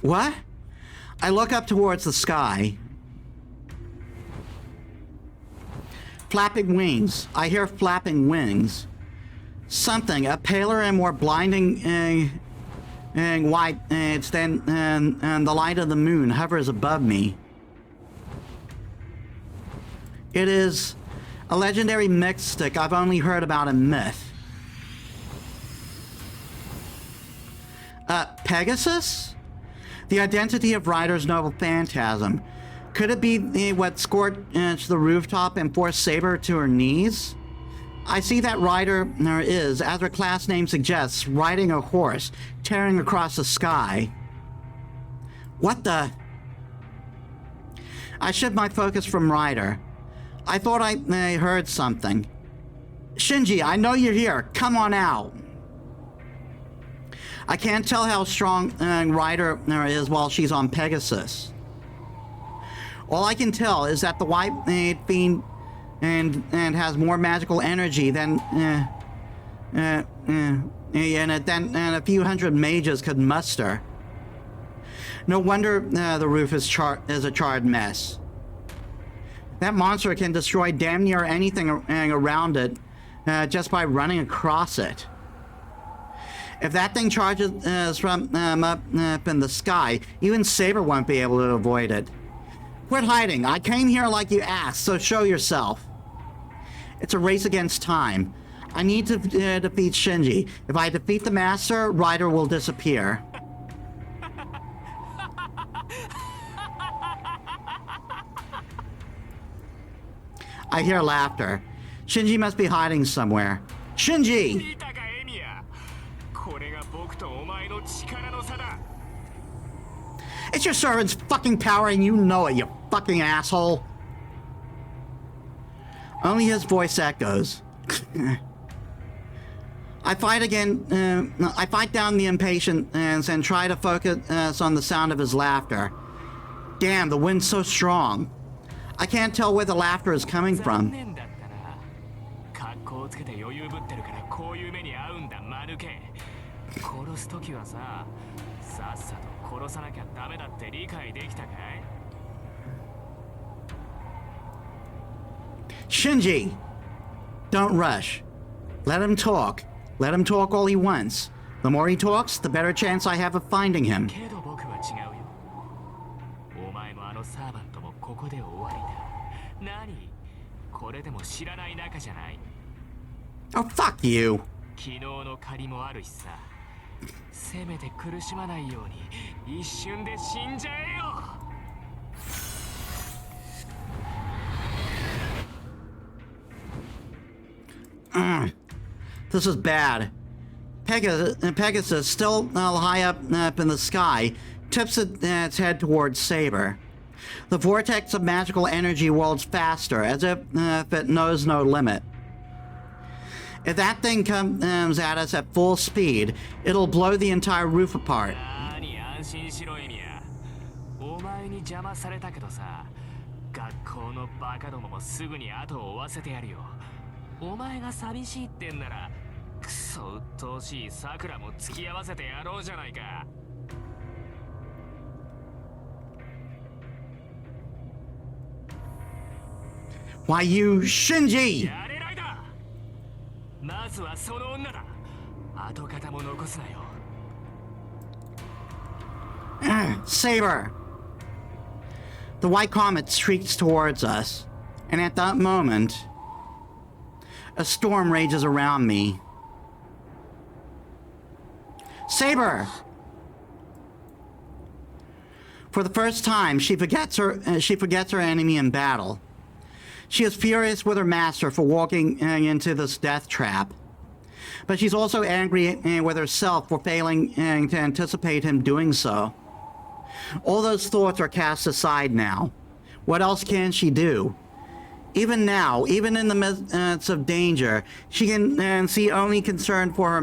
What? I look up towards the sky. Flapping wings. I hear flapping wings. Something, a paler and more blinding white than the light of the moon hovers above me. It is a legendary mystic I've only heard about in myth. Pegasus? The identity of Ryder's Noble Phantasm. Could it be what scorched the rooftop and forced Saber to her knees? I see that Ryder is, as her class name suggests, riding a horse, tearing across the sky. What the? I shift my focus from Ryder. I thought I heard something. Shinji, I know you're here. Come on out. I can't tell how strong Ryder is while she's on Pegasus. All I can tell is that the white fiend and has more magical energy than a few hundred mages could muster. No wonder the roof is a charred mess. That monster can destroy damn near anything around it just by running across it. If that thing charges from up in the sky, even Saber won't be able to avoid it. Quit hiding. I came here like you asked, so show yourself. It's a race against time. I need to defeat Shinji. If I defeat the Master, Ryder will disappear. I hear laughter. Shinji must be hiding somewhere. Shinji! It's your servant's fucking power and you know it, you fucking asshole. Only his voice echoes. I fight again. I fight down the impatience and try to focus on the sound of his laughter. Damn, the wind's so strong. I can't tell where the laughter is coming from. Shinji! Don't rush. Let him talk. Let him talk all he wants. The more he talks, the better chance I have of finding him. Oh, fuck you. This is bad. Pegasus, still high up in the sky, tips its head towards Saber. The vortex of magical energy whirls faster, as if it knows no limit. If that thing comes at us at full speed, it'll blow the entire roof apart. Why, you Shinji! Saber! The white comet streaks towards us, and at that moment, a storm rages around me. Saber! For the first time, she forgets her enemy in battle. She is furious with her master for walking into this death trap. But she's also angry with herself for failing to anticipate him doing so. All those thoughts are cast aside now. What else can she do? Even now, even in the midst of danger, she can see only concern for her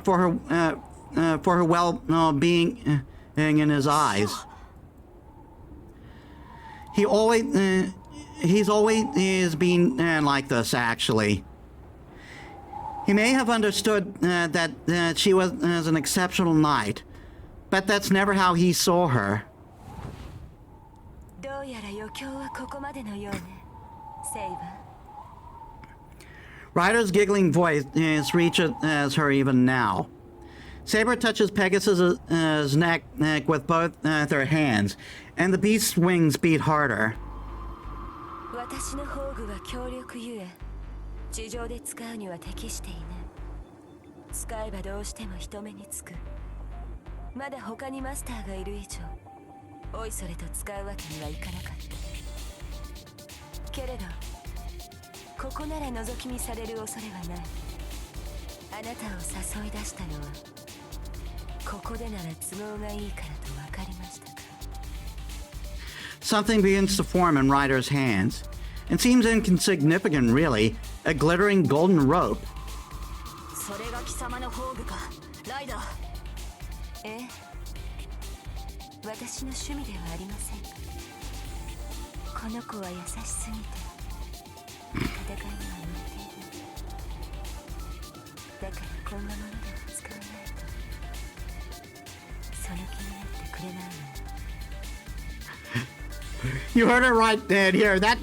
for her well-being in his eyes. He's always been like this, actually. He may have understood that she was an exceptional knight, But that's never how he saw her. どうやら余興はここまでのようね、Saber. Ryder's giggling voice reaches her even now. Saber touches Pegasus' neck with both their hands, and the beast's wings beat harder. 私の宝具は強力ゆえ、地上で使うには適していない。使えばどうしても人目につく。まだ他にマスターがいる以上、おいそれと使うわけにはいかなかった。けれど、ここなら覗き見される恐れはない。あなたを誘い出したのは、ここでなら都合がいいからと分かりましたか。Something begins to form in Ryder's hands. It seems insignificant, really. A glittering golden rope. それが貴様の宝具か、ライダー。ええ、私の趣味ではありませんか。この子は優しすぎて戦いには向いている。だからこんなものでは使わないとその気になってくれないの。You heard it right, here. That's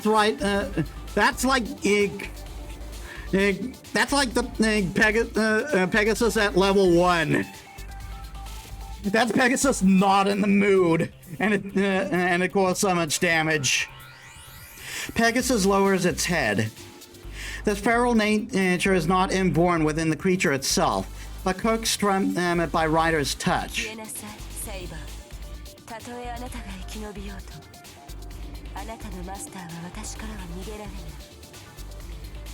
right. That's like the Pegasus at level 1. That's Pegasus not in the mood, and it caused so much damage. Pegasus lowers its head. This feral nature is not inborn within the creature itself, but coaxed from it by Ryder's touch. たとえあなたが生き延びようと、あなたのマスターは私からは逃げられない。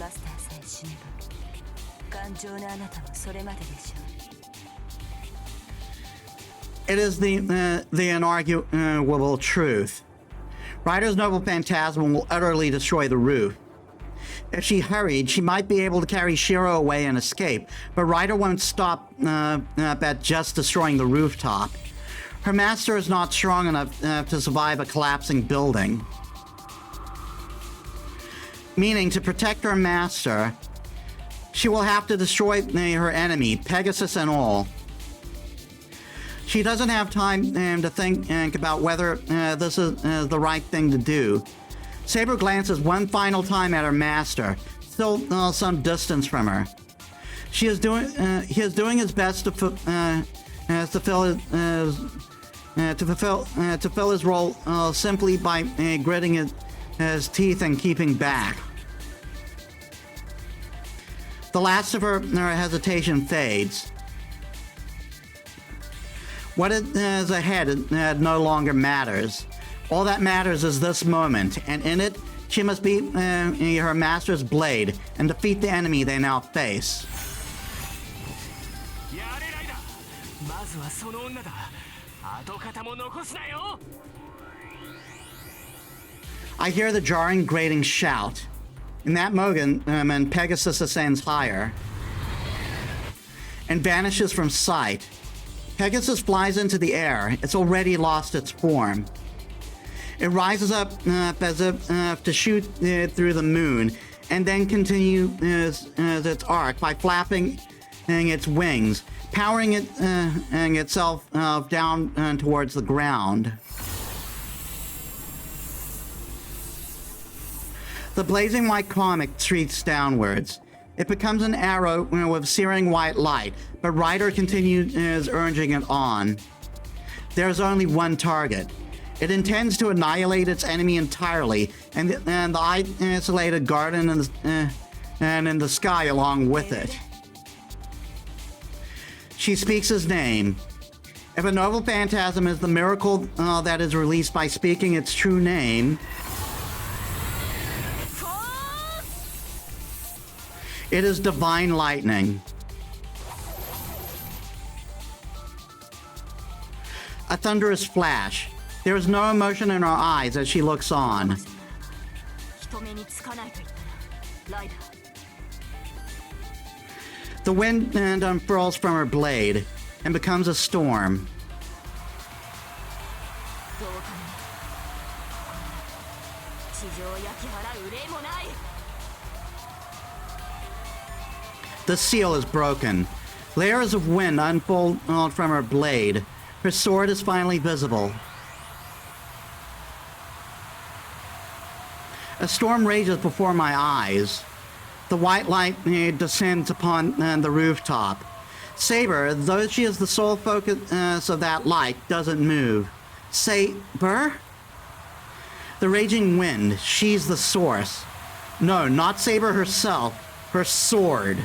マスターさえ死ねば、頑丈なあなたもそれまででしょう。It is the inarguable truth. Ryder's Noble Phantasm will utterly destroy the roof. If she hurried, she might be able to carry Shiro away and escape, but Ryder won't stop at just destroying the rooftop. Her master is not strong enough to survive a collapsing building. Meaning, to protect her master, she will have to destroy her enemy, Pegasus and all. She doesn't have time to think about whether this is the right thing to do. Saber glances one final time at her master, still some distance from her. He is doing his best to fulfill his role simply by gritting his teeth and keeping back. The last of her hesitation fades. What is ahead no longer matters. All that matters is this moment, and in it, she must beat her master's blade and defeat the enemy they now face. I hear the jarring, grating shout. In that moment, Pegasus ascends higher and vanishes from sight. Pegasus flies into the air. It's already lost its form. It rises up as if to shoot through the moon, and then continues its arc by flapping its wings, powering itself down towards the ground. The blazing white comet streaks downwards. It becomes an arrow with searing white light, but Ryder continues urging it on. There's only one target. It intends to annihilate its enemy entirely, and the isolated garden and in the sky along with it. She speaks his name. If a Noble Phantasm is the miracle that is released by speaking its true name, it is divine lightning. A thunderous flash. There is no emotion in her eyes as she looks on. The wind unfurls from her blade and becomes a storm. The seal is broken. Layers of wind unfold from her blade. Her sword is finally visible. A storm rages before my eyes. The white light descends upon the rooftop. Saber, though she is the sole focus of that light, doesn't move. Saber? The raging wind, she's the source. No, not Saber herself, her sword.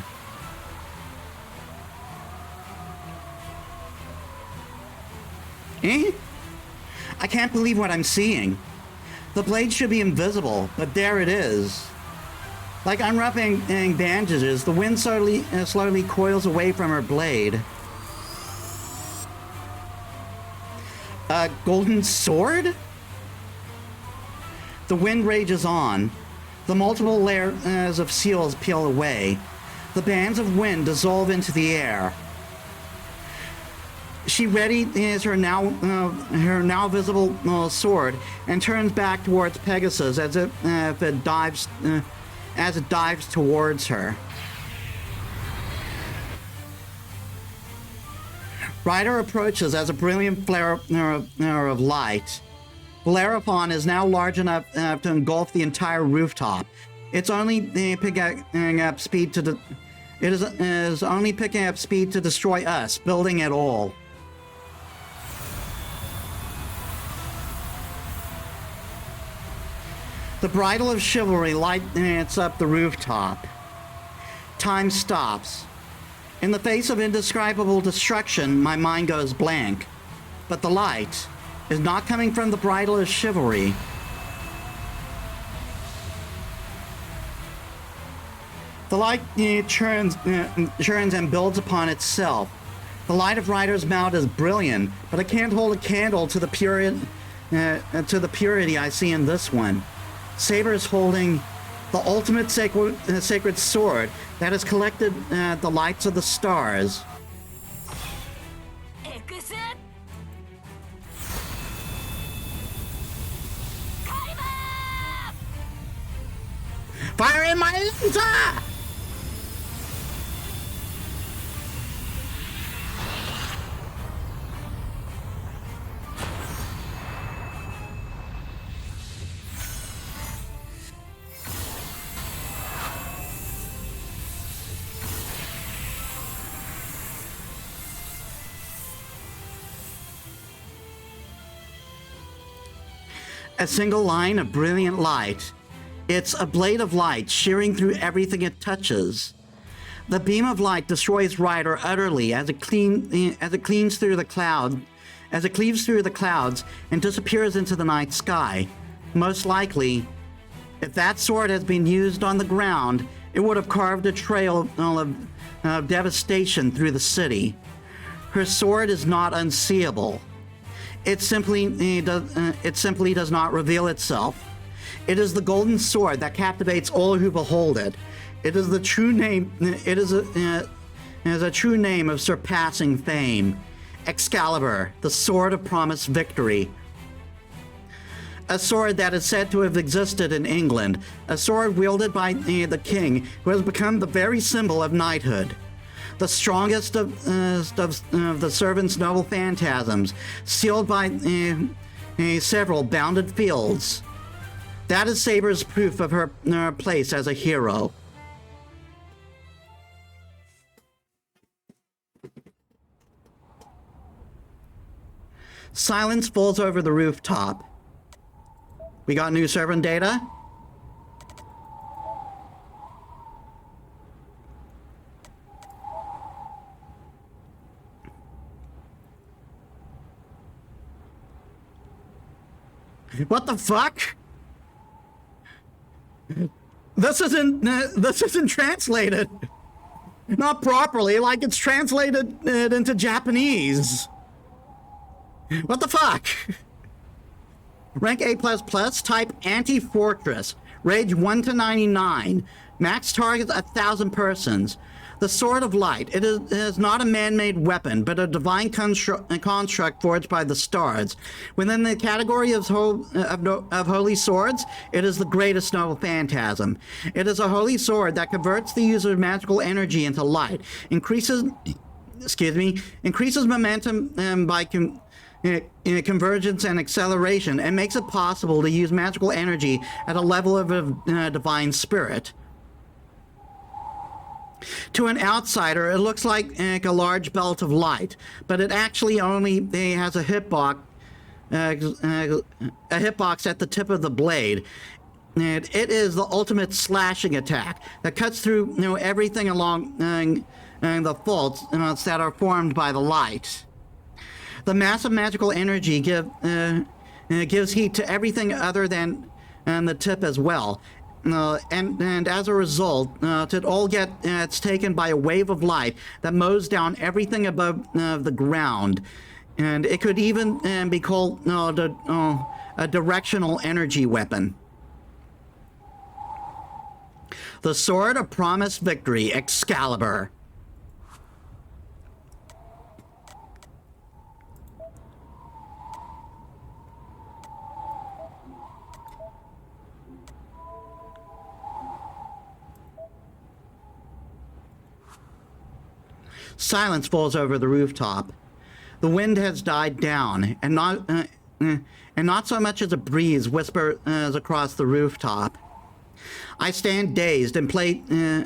Eh? I can't believe what I'm seeing. The blade should be invisible, but there it is. Like unwrapping bandages, the wind slowly coils away from her blade. A golden sword? The wind rages on. The multiple layers of seals peel away. The bands of wind dissolve into the air. She readies her now visible sword and turns back towards Pegasus as it dives towards her. Ryder approaches as a brilliant flare of light. Bellerophon is now large enough to engulf the entire rooftop. It's only picking up speed to destroy us, building it all. The bridle of chivalry lights up the rooftop. Time stops. In the face of indescribable destruction, my mind goes blank. But the light is not coming from the bridle of chivalry. The light churns and builds upon itself. The light of Ryder's mouth is brilliant, but it can't hold a candle to the purity I see in this one. Saber is holding the ultimate sacred sword that has collected the lights of the stars. Fire in my laser! A single line of brilliant light. It's a blade of light shearing through everything it touches. The beam of light destroys Ryder utterly as it cleaves through the clouds and disappears into the night sky. Most likely, if that sword has been used on the ground, it would have carved a trail of devastation through the city. Her sword is not unseeable. It simply does not reveal itself. It is the golden sword that captivates all who behold it. It is the true name. It is a true name of surpassing fame. Excalibur, the sword of promised victory. A sword that is said to have existed in England. A sword wielded by the king, who has become the very symbol of knighthood. The strongest of the servant's noble phantasms, sealed by several bounded fields. That is Saber's proof of her place as a hero. Silence falls over the rooftop. We got new servant data? What the fuck? This isn't translated. Not properly, like it's translated into Japanese. What the fuck? Rank A++, type Anti-Fortress, Rage 1 to 99, max target 1,000 persons. The Sword of Light. It is not a man-made weapon, but a divine construct forged by the stars. Within the category of holy swords, it is the greatest noble phantasm. It is a holy sword that converts the user's magical energy into light, increases excuse me, increases momentum by convergence and acceleration, and makes it possible to use magical energy at a level of a divine spirit. To an outsider, it looks like a large belt of light, but it actually only has a hitbox at the tip of the blade. And it is the ultimate slashing attack that cuts through everything along the faults that are formed by the light. The massive magical energy gives heat to everything other than the tip as well. And as a result, it all gets taken by a wave of light that mows down everything above the ground. And it could even be called a directional energy weapon. The Sword of Promised Victory, Excalibur. Silence falls over the rooftop. The wind has died down, and not so much as a breeze whispers across the rooftop. I stand dazed in place. I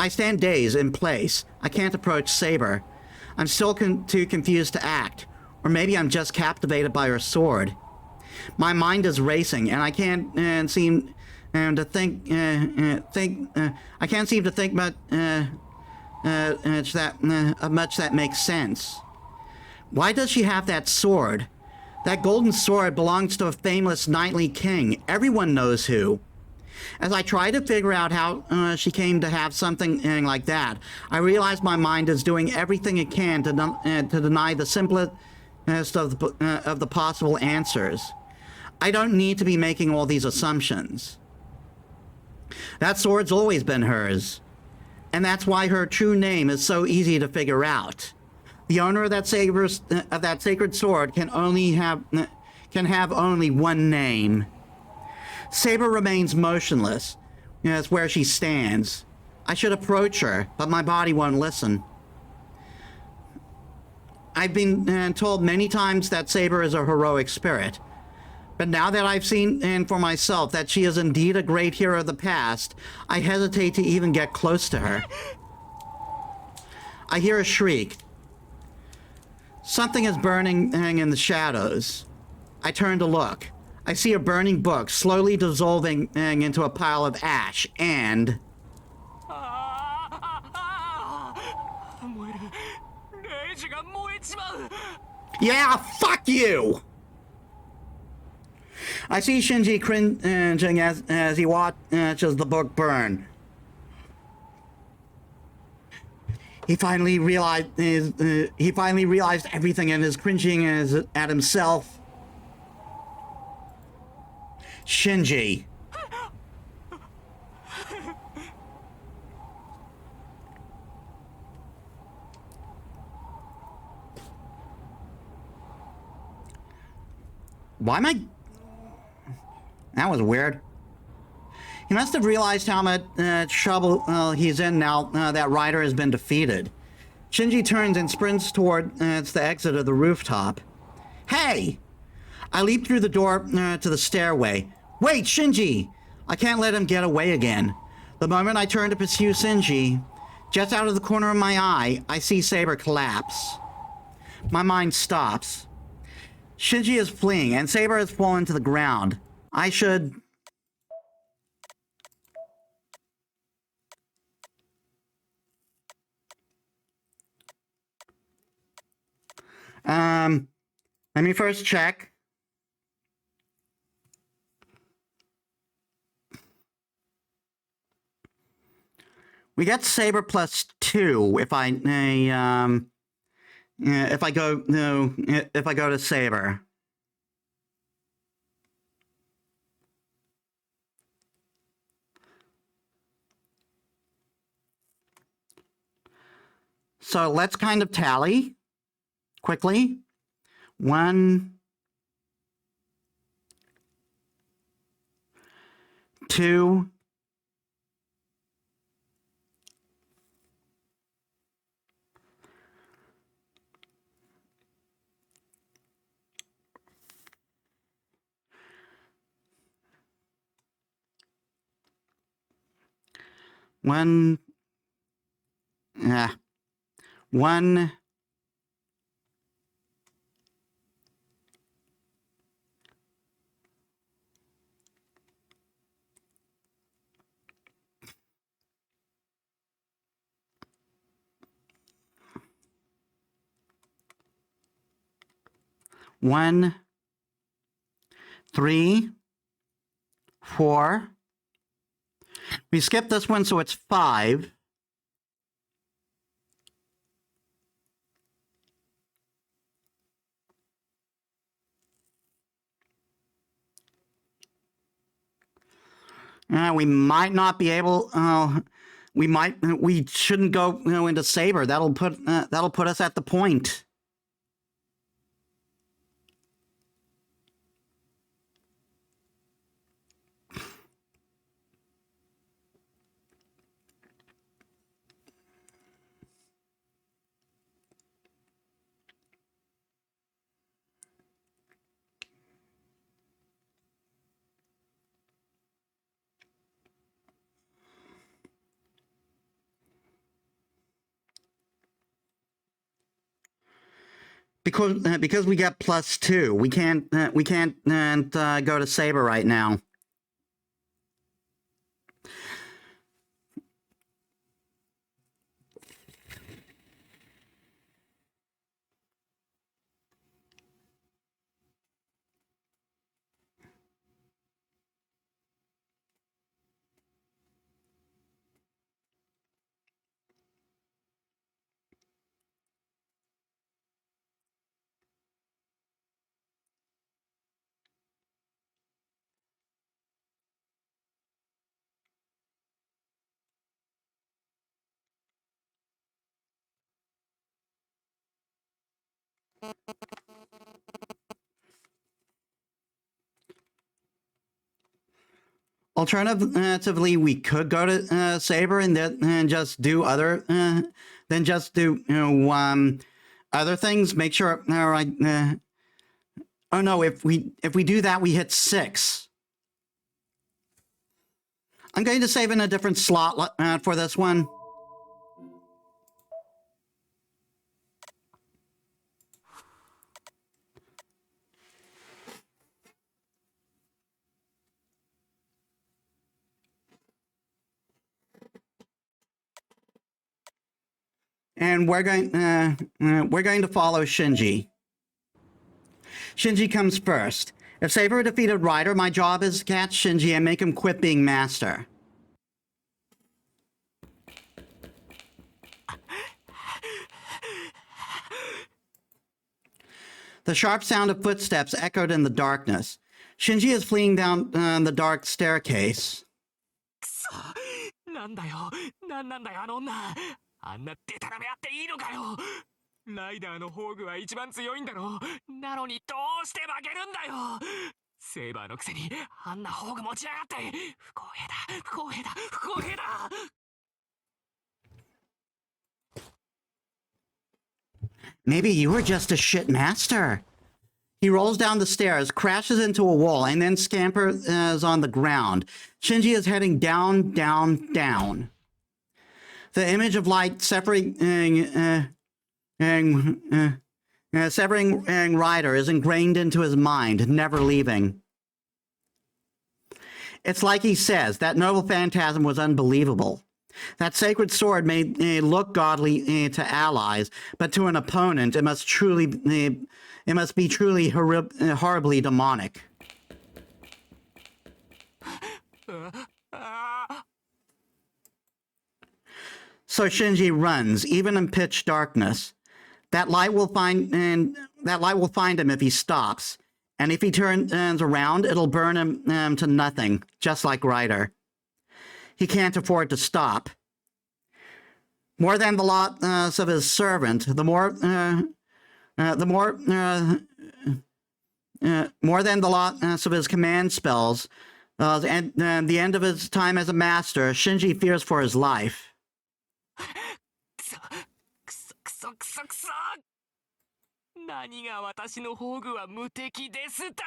stand dazed in place. I can't approach Saber. I'm still too confused to act, or maybe I'm just captivated by her sword. My mind is racing, and I can't seem to think. I can't seem to think much that makes sense. Why does she have that sword? That golden sword belongs to a famous knightly king. Everyone knows who. As I try to figure out how she came to have something like that, I realize my mind is doing everything it can to deny the simplest of the possible answers. I don't need to be making all these assumptions. That sword's always been hers, and that's why her true name is so easy to figure out. The owner of that sacred sword can have only one name. Saber remains motionless. That's where she stands. I should approach her, but my body won't listen. I've been told many times that Saber is a heroic spirit, but now that I've seen for myself that she is indeed a great hero of the past, I hesitate to even get close to her. I hear a shriek. Something is burning in the shadows. I turn to look. I see a burning book slowly dissolving into a pile of ash, and... Yeah, fuck you! I see Shinji cringing as he watches the book burn. He finally realized everything and is cringing at himself. Shinji. Why am I... That was weird. He must have realized how much trouble he's in now that Ryder has been defeated. Shinji turns and sprints toward the exit of the rooftop. Hey! I leap through the door to the stairway. Wait, Shinji! I can't let him get away again. The moment I turn to pursue Shinji, just out of the corner of my eye, I see Saber collapse. My mind stops. Shinji is fleeing, and Saber has fallen to the ground. I should... Let me first check. We get Saber +2 if I go to Saber. So let's kind of tally quickly. 1, 2, One. Yeah. One. One. 3. 4. We skip this one, so it's 5. We might not be able. We shouldn't go into Saber. That'll put us at the point. Because we got +2, we can't go to Saber right now. Alternatively, we could go to Saber and just do other other things. Make sure. Oh no! If we do that, we hit 6. I'm going to save in a different slot for this one. And we're going to follow Shinji. Shinji comes first. If Saber defeated Ryder, my job is to catch Shinji and make him quit being master. The sharp sound of footsteps echoed in the darkness. Shinji is fleeing down the dark staircase. なんだよ、なんなんだよあの女。あんなデタラメあっていいのかよ。ライダーのホーグは一番強いんだろう。なのにどうして負けるんだよ。セーバーのくせにあんなホーグ持ちやがって。不公平だ、不公平だ、不公平だ。Maybe you were just a shit master. He rolls down the stairs, crashes into a wall, and then scampers on the ground. Shinji is heading down, down, down. The image of light severing Ryder is ingrained into his mind, never leaving. It's like he says, that Noble Phantasm was unbelievable. That sacred sword may look godly to allies, but to an opponent, it must be truly horribly demonic. So Shinji runs, even in pitch darkness. That light will find him if he stops, and if he turns around, it'll burn him to nothing, just like Ryder. He can't afford to stop. More than the loss of his servant, more than the loss of his command spells, and the end of his time as a master, Shinji fears for his life. くそくそくそくそ。何が私の宝具は無敵ですだ。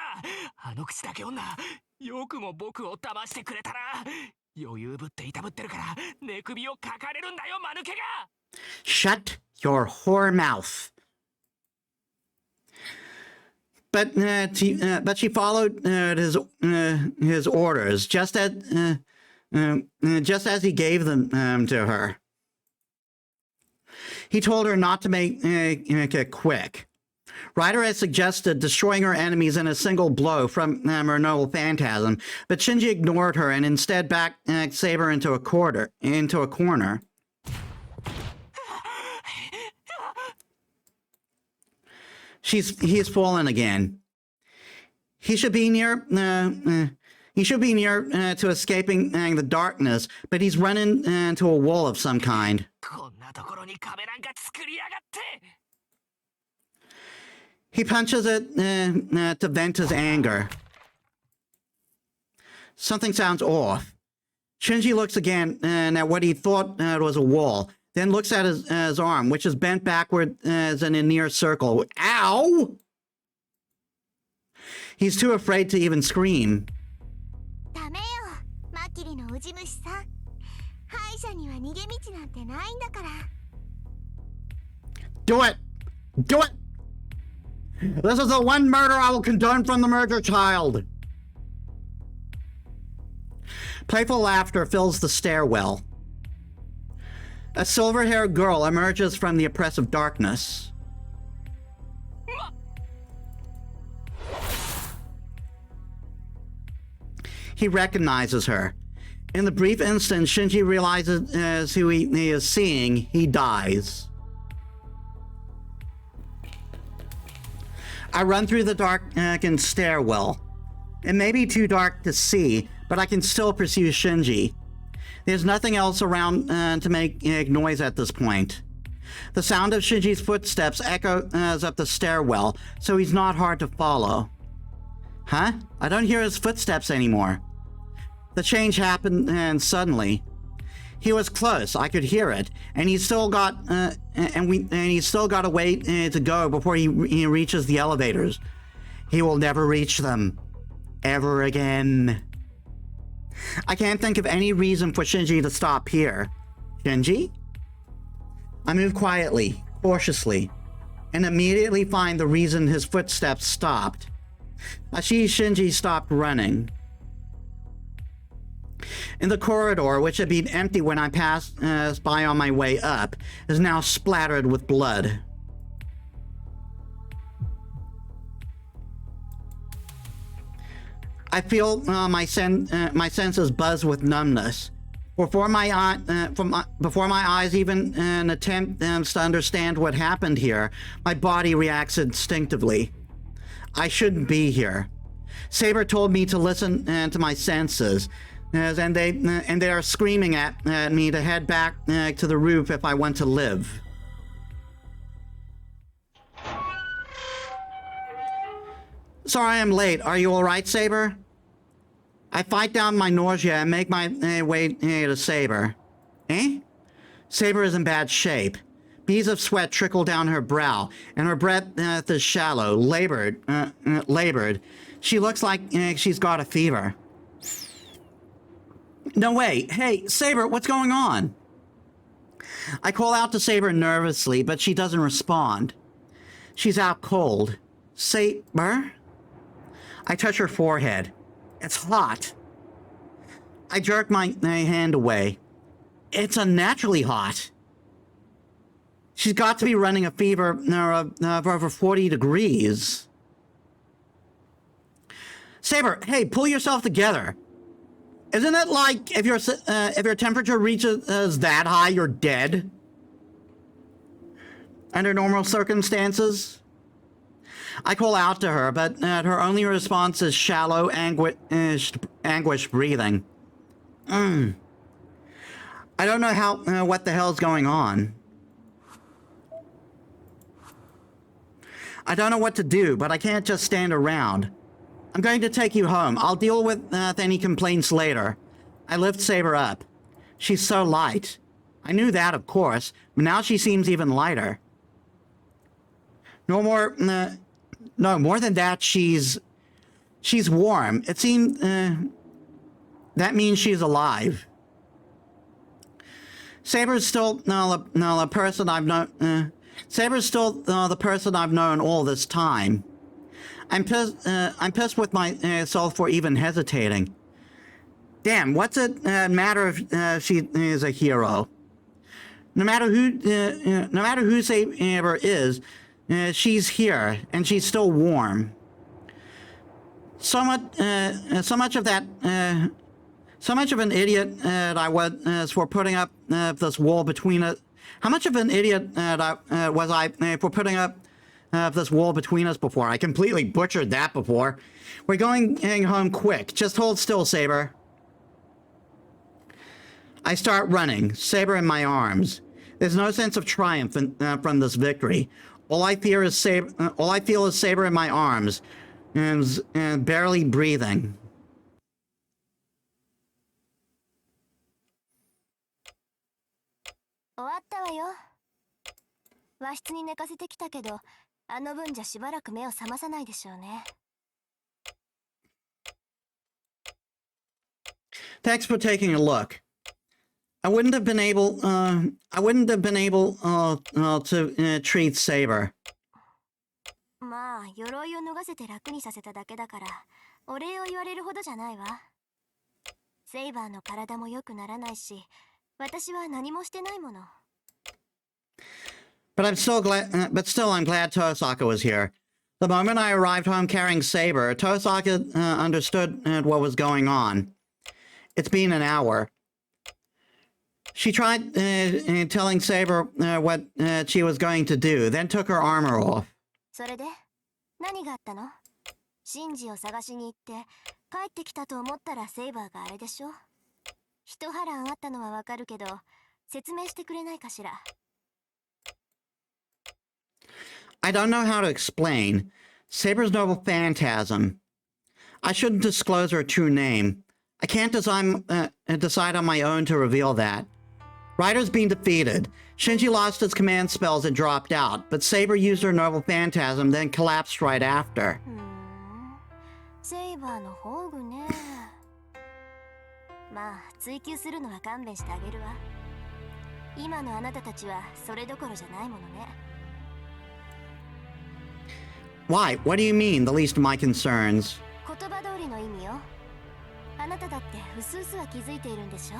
あの口だけ女、よくも僕を騙してくれたな。余裕ぶっていたぶってるから寝首をかかれるんだよ、間抜けが。 Shut your whore mouth. But she followed his orders just as he gave them to her. He told her not to make it quick. Ryder had suggested destroying her enemies in a single blow from her Noble Phantasm, but Shinji ignored her and instead backed Saber into a corner. He's fallen again. He should be near to escaping the darkness, but he's running into a wall of some kind. こんなところに壁なんか作りやがって。 He punches it to vent his anger. Something sounds off. Shinji looks again at what he thought was a wall, then looks at his arm, which is bent backward as in a near circle. Ow! He's too afraid to even scream. ダメよ、マキリのウジ虫さん。敗者には逃げ道なんてないんだから。Do it! Do it! This is the one murder I will condone from the murder child. Playful laughter fills the stairwell. A silver-haired girl emerges from the oppressive darkness. He recognizes her. In the brief instant Shinji realizes who he is seeing, he dies. I run through the darkened stairwell. It may be too dark to see, but I can still pursue Shinji. There's nothing else around to make noise at this point. The sound of Shinji's footsteps echoes up the stairwell, so he's not hard to follow. Huh? I don't hear his footsteps anymore. The change happened suddenly. He was close. I could hear it, and he's still got he's still got a way to go before he reaches the elevators. He will never reach them, ever again. I can't think of any reason for Shinji to stop here. Shinji? I move quietly, cautiously, and immediately find the reason his footsteps stopped. I see Shinji stopped running. In the corridor, which had been empty when I passed by on my way up, is now splattered with blood. I feel my senses buzz with numbness. Before my eyes even attempt to understand what happened here, my body reacts instinctively. I shouldn't be here. Saber told me to listen to my senses. And they are screaming at me to head back to the roof if I want to live. Sorry I'm late. Are you alright, Saber? I fight down my nausea and make my way to Saber. Eh? Saber is in bad shape. Beads of sweat trickle down her brow, and her breath is shallow, labored. She looks like she's got a fever. No way. Hey, Saber, what's going on? I call out to Saber nervously, but she doesn't respond. She's out cold. Saber? I touch her forehead. It's hot. I jerk my hand away. It's unnaturally hot. She's got to be running a fever of over 40 degrees. Saber, hey, pull yourself together. Isn't it like if your temperature reaches that high, you're dead? Under normal circumstances? I call out to her, but her only response is shallow, anguished breathing. I don't know what the hell's going on. I don't know what to do, but I can't just stand around. I'm going to take you home. I'll deal with any complaints later. I lift Saber up. She's so light. I knew that, of course, but now she seems even lighter. No more. No, more than that, she's warm. It seems that means she's alive. Saber's still the person I've known. Saber's still the person I've known all this time. I'm pissed with myself for even hesitating. Damn, what's it matter if she is a hero? No matter who Saber is, she's here and she's still warm. So much of an idiot I was for putting up this wall between us. How much of an idiot was I for putting up this wall between us before? I completely butchered that before. We're going home quick. Just hold still, Saber. I start running, Saber in my arms. There's no sense of triumph from this victory. All I feel is Saber in my arms, and barely breathing. Thanks for taking a look. I wouldn't have been able to treat Saber. まあ鎧を脱がせて楽にさせただけだからお礼を言われるほどじゃないわ。セイバーの体も良くならないし私は何もしてないもの。But still I'm glad Tosaka was here. The moment I arrived home carrying Saber, Tosaka understood what was going on. It's been an hour. She tried telling Saber what she was going to do, then took her armor off. それで何があったの？シンジを探しに行って帰ってきたと思ったらセイバーがあれでしょ。一波乱あったのはわかるけど説明してくれないかしら。I don't know how to explain. Saber's Noble Phantasm. I shouldn't disclose her true name. I can't decide on my own to reveal that. Ryder's been defeated. Shinji lost his command spells and dropped out, but Saber used her Noble Phantasm, then collapsed right after. セイバーの宝具ね。まあ、追求するのは勘弁してあげるわ。今のあなたたちはそれどころじゃないものね。Why? What do you mean, the least of my concerns? 言葉通りの意味よ。あなただってうすうすは気づいているんでしょ。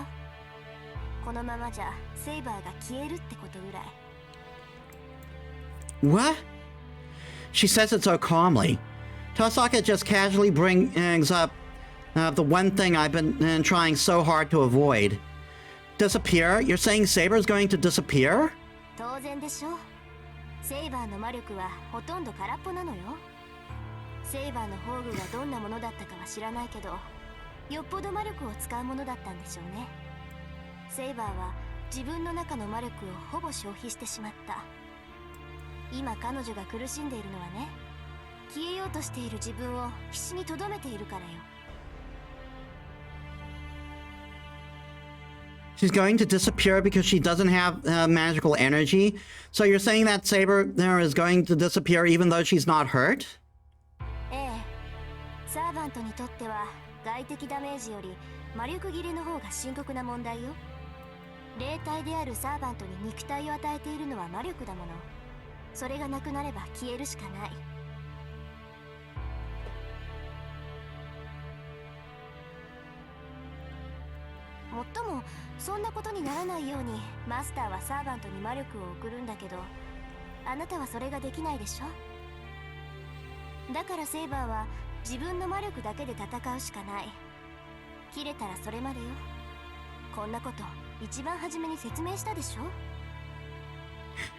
このままじゃセイバーが消えるってことぐらい。What? She says it so calmly. Tosaka just casually brings up the one thing I've been trying so hard to avoid. Disappear? You're saying Saber's going to disappear? 当然でしょ。セイバーの魔力はほとんど空っぽなのよ。セイバーの宝具がどんなものだったかは知らないけど、よっぽど魔力を使うものだったんでしょうね。セイバーは自分の中の魔力をほぼ消費してしまった。今彼女が苦しんでいるのはね、消えようとしている自分を必死に留めているからよ。She's going to disappear because she doesn't have magical energy? So you're saying that Saber is going to disappear even though she's not hurt? ええ。サーバントにとっては外的ダメージより魔力切れの方が深刻な問題よ。霊体であるサーバントに肉体を与えているのは魔力だもの。それがなくなれば消えるしかない。もっともそんなことにならないようにマスターはサーバントに魔力を送るんだけど、あなたはそれができないでしょ。だからセイバーは自分の魔力だけで戦うしかない。切れたらそれまでよ。こんなこと一番初めに説明したでしょ。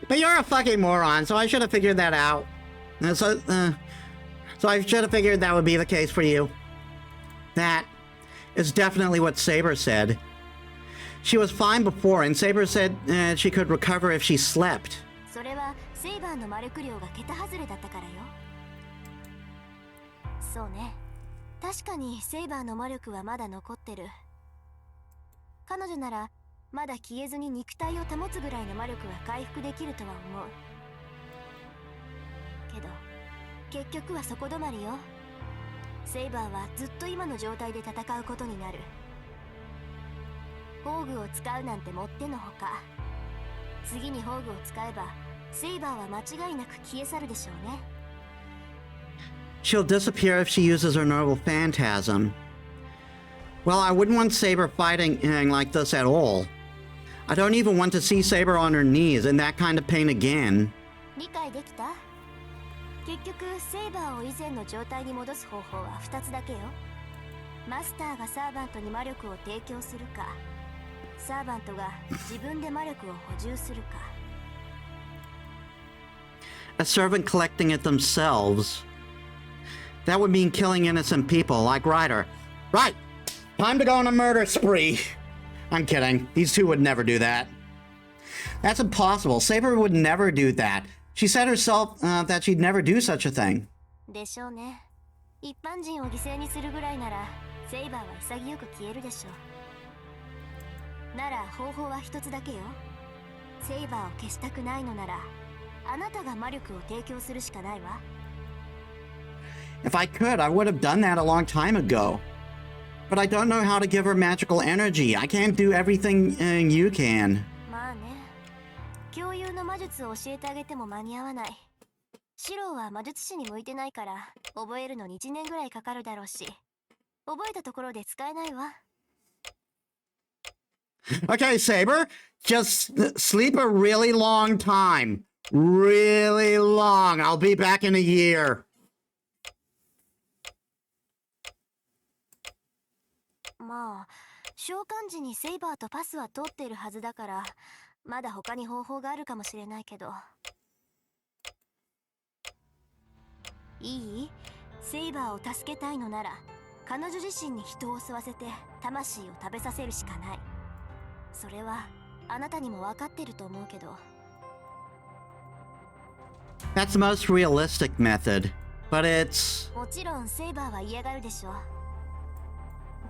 But you're a fucking moron, so I should have figured that out. So I should have figured that would be the case for you. That is definitely what Saber said. She was fine before, and Saber said she could recover if she slept. それはセイバーの魔力量が桁外れだったからよ。そうね。確かにセイバーの魔力はまだ残ってる。彼女ならまだ消えずに肉体を保つぐらいの魔力は回復できるとは思う。結局はそこ止まりよ。セイバーはずっと今の状態で戦うことになる。宝具を使うなんてもってのほか。次に宝具を使えばセイバーは間違いなく消え去るでしょうね。 She'll disappear if she uses her Noble Phantasm. Well, I wouldn't want Saber fighting like this at all. I don't even want to see Saber on her knees in that kind of pain again. 理解できた？結局セイバーを以前の状態に戻す方法は2つだけよ。マスターがサーバントに魔力を提供するか、サーバントが自分で魔力を補充するか。 A servant collecting it themselves. That would mean killing innocent people like Ryder. Right! Time to go on a murder spree. I'm kidding. These two would never do that. That's impossible. Saber would never do that. She said herself that she'd never do such a thing. でしょうね。一般人を犠牲にするぐらいならセイバーは潔く消えるでしょう。なら方法は一つだけよ。セイバーを消したくないのならあなたが魔力を提供するしかないわ。 If I could, I would have done that a long time ago. But I don't know how to give her magical energy. I can't do everything you can. まあね。共有の魔術を教えてあげても間に合わない。シローは魔術師に向いてないから覚えるのに1年ぐらいかかるだろうし、覚えたところで使えないわ。 Okay, Saber, just sleep a really long time. Really long. I'll be back in a year. まあ、召喚時にセイバーとパスは通っているはずだから、まだ他に方法があるかもしれないけど。いい？セイバーを助けたいのなら、彼女自身に人を吸わせて魂を食べさせるしかない。それはあなたにも分かってると思うけど。 That's the most realistic method, but it's... もちろんセイバーは嫌がるでしょう。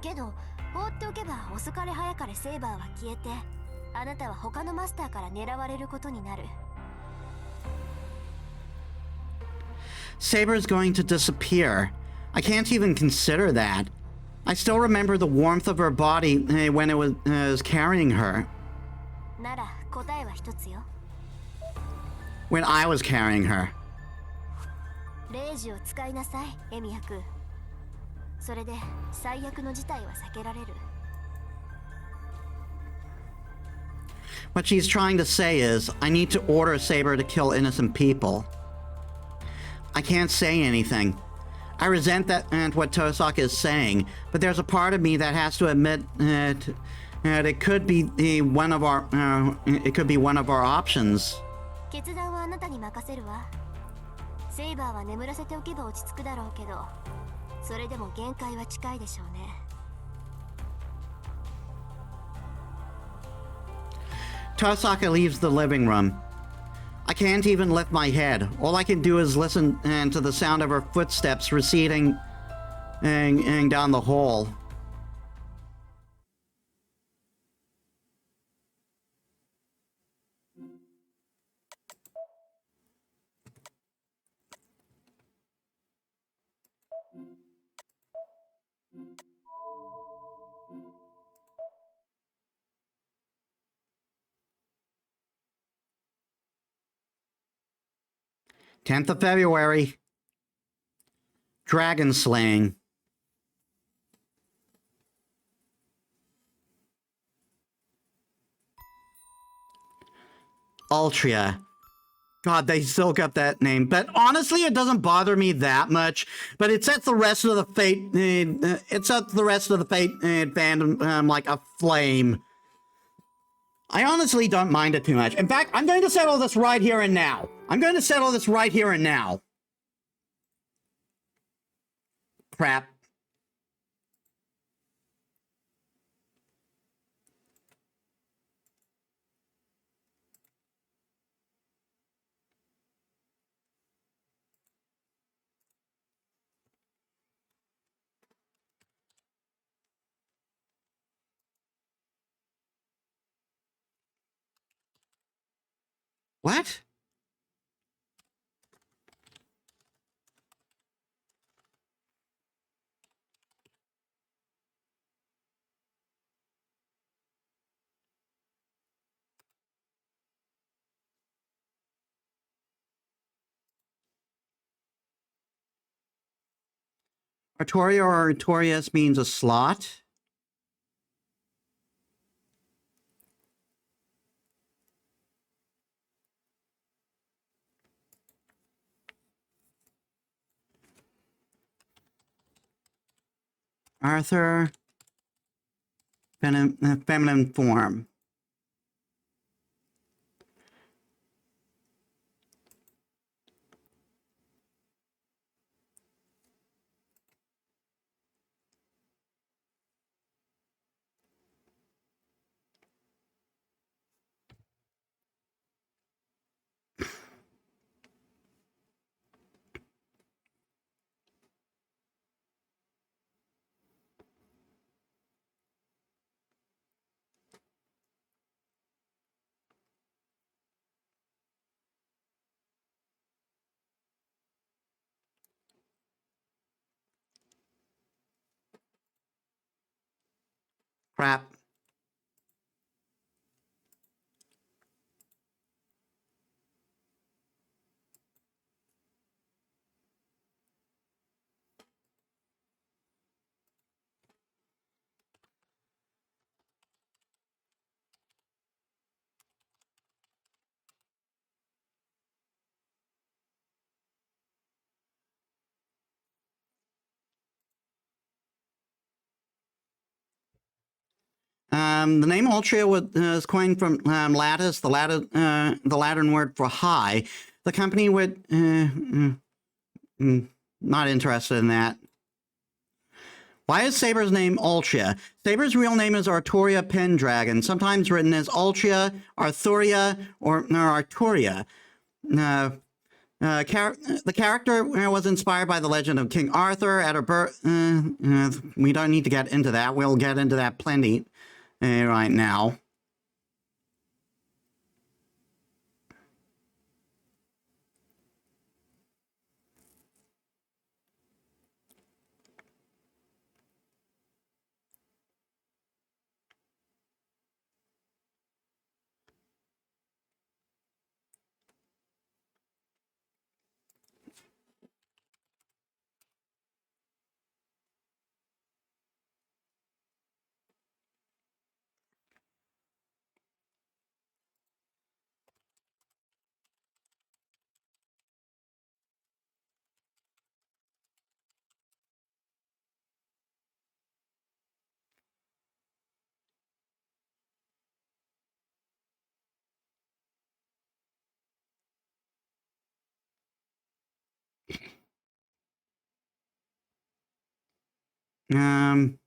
けど放っておけば遅かれ早かれセイバーは消えて、あなたは他のマスターから狙われることになる。 Saber's going to disappear. I can't even consider that. I still remember the warmth of her body when it was carrying her. なら答えは一つよ。 When I was carrying her. レイジを使いなさい、エミ役。それで最悪の事態は避けられる。 What she's trying to say is, I need to order Saber to kill innocent people. I can't say anything. I resent that and what Tosok is saying, but there's a part of me that has to admit that it could be one of our options. 決断はあなたに任せるわ。セイバーは眠らせておけば落ち着くだろうけど、それでも限界は近いでしょうね。 Tosaka leaves the living room. I can't even lift my head. All I can do is listen to the sound of her footsteps receding and down the hall. Tenth of February. Dragon slaying. Altria. God, they still got that name. But honestly, it doesn't bother me that much. But it sets the rest of the Fate... it sets the rest of the Fate fandom like a flame. I honestly don't mind it too much. In fact, I'm going to settle this right here and now. I'm going to settle this right here and now. Crap. What? Artoria or Artorias means a slot. Arthur, feminine form. Crap. The name Ultria was coined from lattice, the Latin word for high. The company would not interested in that. Why is Saber's name Ultria? Saber's real name is Artoria Pendragon, sometimes written as Ultria, Arthuria, or Arturia. The character was inspired by the legend of King Arthur at her birth. We don't need to get into that. We'll get into that plenty right now. Um,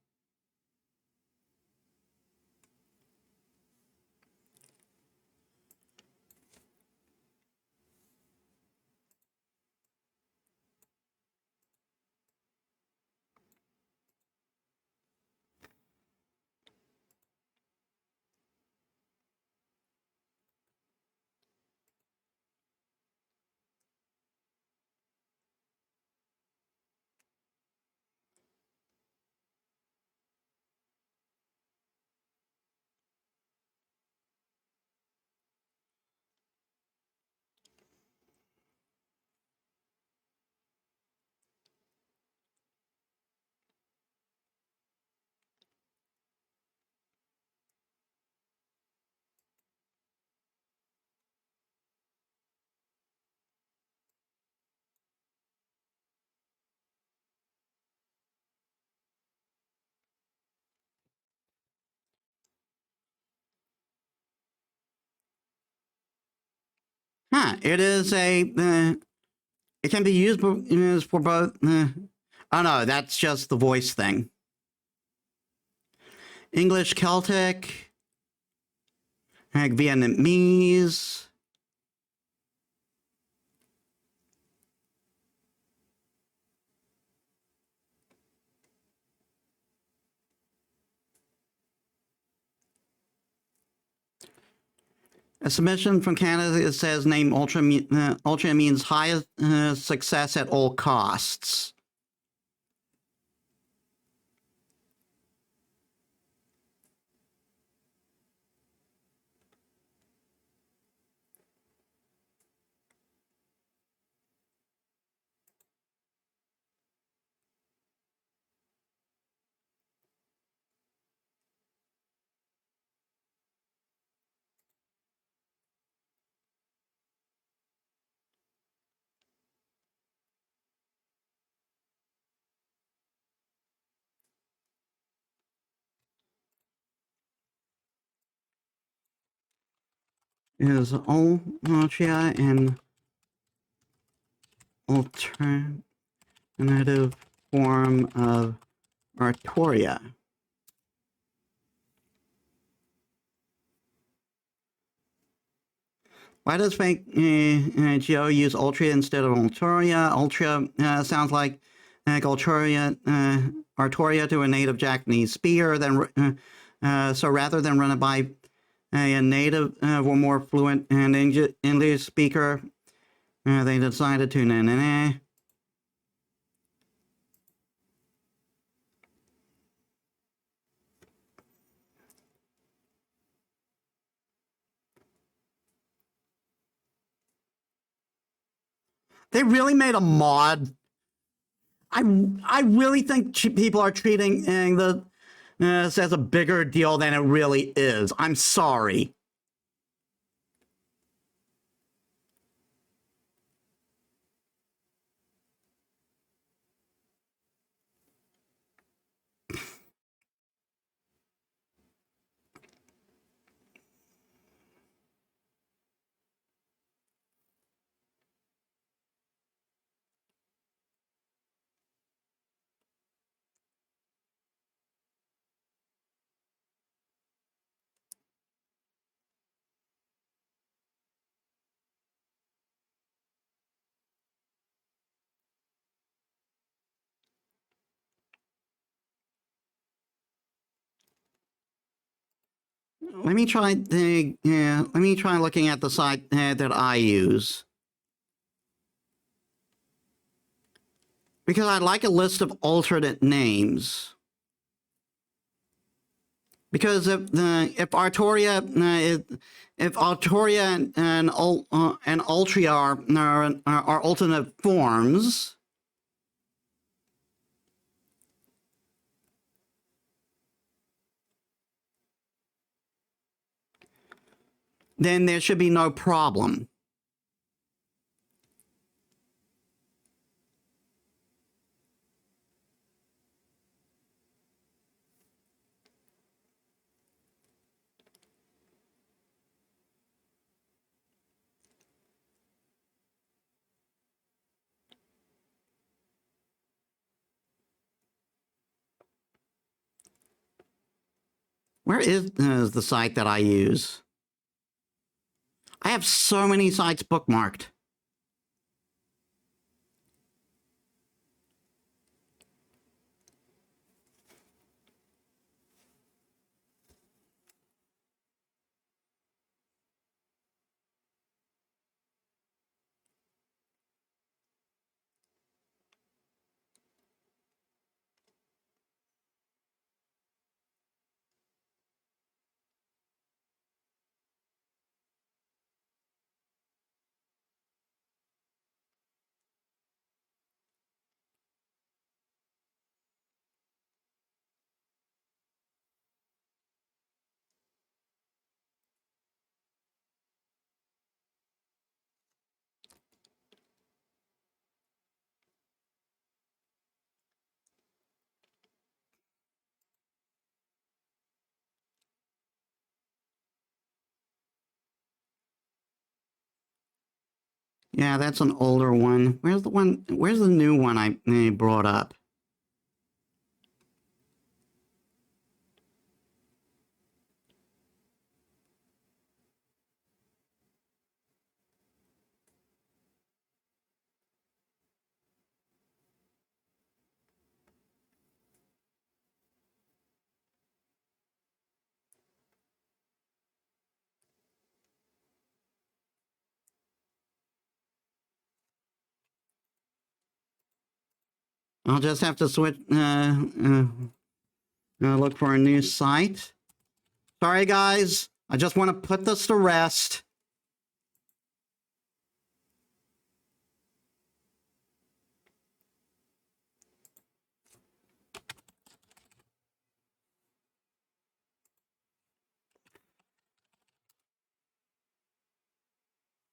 it is a. It can be used for both. Oh no, that's just the voice thing. English, Celtic, Vietnamese. A submission from Canada, it says name Ultra, Ultra means highest success at all costs. is Ultria an alternative form of Artoria? Why does fake Geo use Ultria instead of Ultoria? Ultria sounds like Artoria to a native Japanese speaker. So rather than run it by a native or more fluent and English speaker, they decided to They really made a mod. I really think people are treating this as a bigger deal than it really is. I'm sorry. Let me try looking at the site that I use. Because I'd like a list of alternate names. Because if Artoria and Ultria are alternate forms, then there should be no problem. Where is the site that I use? I have so many sites bookmarked. Yeah, that's an older one. Where's the new one I brought up? I'll just have to switch, look for a new site. Sorry, guys. I just want to put this to rest.